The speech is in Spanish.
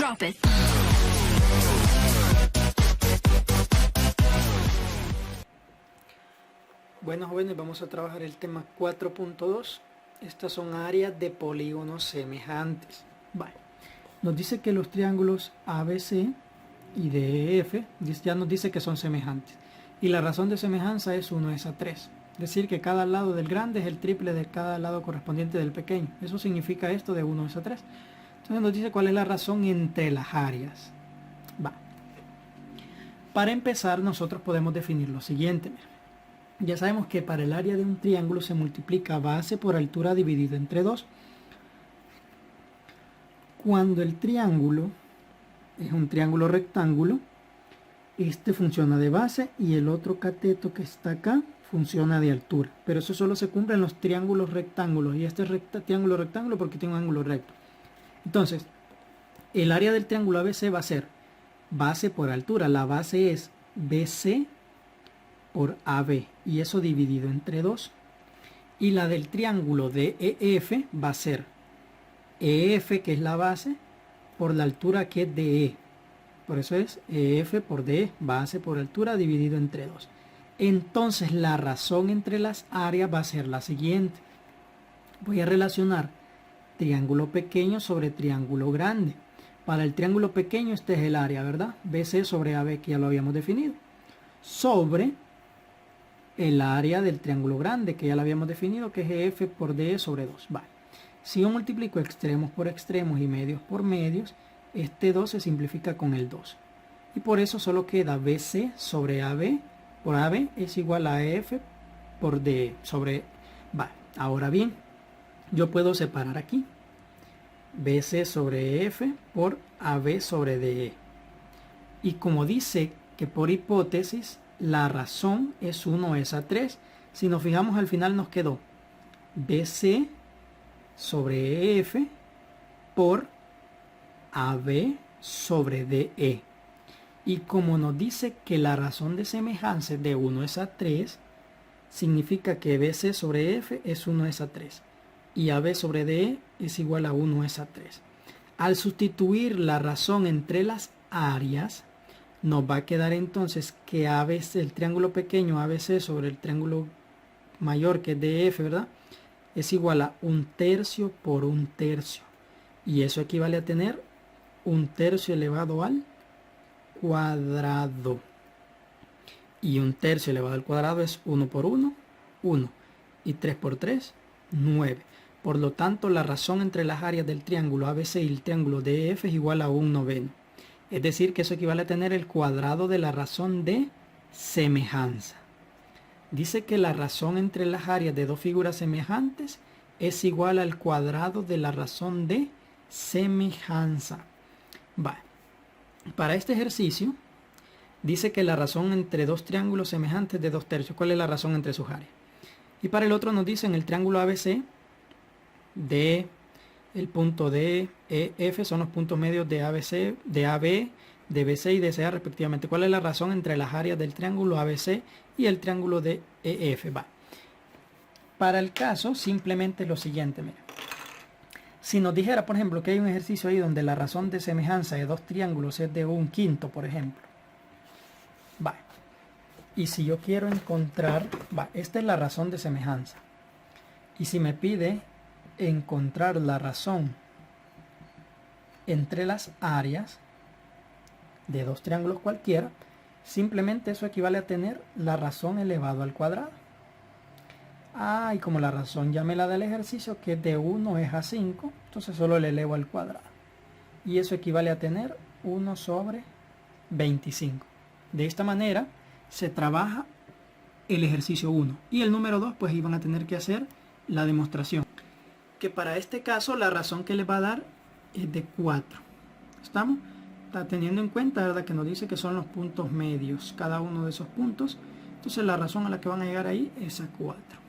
Drop it. Bueno, jóvenes, vamos a trabajar el tema 4.2. Estas son áreas de polígonos semejantes. Vale. Nos dice que los triángulos ABC y DEF ya nos dice que son semejantes. Y la razón de semejanza es 1 es a 3. Es decir, que cada lado del grande es el triple de cada lado correspondiente del pequeño. Eso significa esto de 1 es a 3. Entonces nos dice cuál es la razón entre las áreas. Va. Para empezar, nosotros podemos definir lo siguiente. Ya sabemos que para el área de un triángulo se multiplica base por altura dividido entre 2. Cuando el triángulo es un triángulo rectángulo, este funciona de base y el otro cateto que está acá funciona de altura. Pero eso solo se cumple en los triángulos rectángulos, y este es triángulo rectángulo porque tiene un ángulo recto. Entonces, el área del triángulo ABC va a ser base por altura. La base es BC por AB, y eso dividido entre 2. Y la del triángulo DEF va a ser EF, que es la base, por la altura que es DE. Por eso es EF por DE, base por altura dividido entre 2. Entonces la razón entre las áreas va a ser la siguiente. Voy a relacionar triángulo pequeño sobre triángulo grande. Para el triángulo pequeño este es el área, ¿verdad? BC sobre AB, que ya lo habíamos definido. Sobre el área del triángulo grande, que ya lo habíamos definido, que es EF por DE sobre 2. Vale. Si yo multiplico extremos por extremos y medios por medios, este 2 se simplifica con el 2. Y por eso solo queda BC sobre AB por AB es igual a EF por DE sobre... Vale. Ahora bien, yo puedo separar aquí BC sobre EF por AB sobre DE. Y como dice que por hipótesis la razón es 1 es a 3, si nos fijamos al final nos quedó BC sobre EF por AB sobre DE. Y como nos dice que la razón de semejanza de 1 es a 3, significa que BC sobre EF es 1 es a 3 y AB sobre DE es igual a 1 es a 3. Al sustituir la razón entre las áreas, nos va a quedar entonces que ABC, el triángulo pequeño ABC sobre el triángulo mayor, que es DF, ¿verdad?, es igual a 1/3 por 1/3. Y eso equivale a tener 1/3 elevado al cuadrado. Y 1/3 elevado al cuadrado es 1 por 1, 1. Y 3 por 3, 9. Por lo tanto, la razón entre las áreas del triángulo ABC y el triángulo DF es igual a 1/9. Es decir, que eso equivale a tener el cuadrado de la razón de semejanza. Dice que la razón entre las áreas de dos figuras semejantes es igual al cuadrado de la razón de semejanza. Vale. Para este ejercicio, dice que la razón entre dos triángulos semejantes de 2/3. ¿Cuál es la razón entre sus áreas? Y para el otro nos dice en el triángulo ABC, el punto D, E, F son los puntos medios de ABC, de AB, de BC y de CA respectivamente. ¿Cuál es la razón entre las áreas del triángulo ABC y el triángulo de EF? Va. Para el caso, simplemente lo siguiente, mira. Si nos dijera, por ejemplo, que hay un ejercicio ahí donde la razón de semejanza de dos triángulos es de 1/5, por ejemplo. Va. Y si yo quiero encontrar, esta es la razón de semejanza. Y si me pide encontrar la razón entre las áreas de dos triángulos cualquiera, simplemente eso equivale a tener la razón elevado al cuadrado. Y como la razón ya me la da el ejercicio, que es de 1 es a 5, entonces solo le elevo al cuadrado. Y eso equivale a tener 1 sobre 25. De esta manera se trabaja el ejercicio 1. Y el número 2, pues iban a tener que hacer la demostración. Que para este caso la razón que les va a dar es de 4. ¿Estamos? Está teniendo en cuenta, ¿verdad?, que nos dice que son los puntos medios, cada uno de esos puntos. Entonces la razón a la que van a llegar ahí es a 4.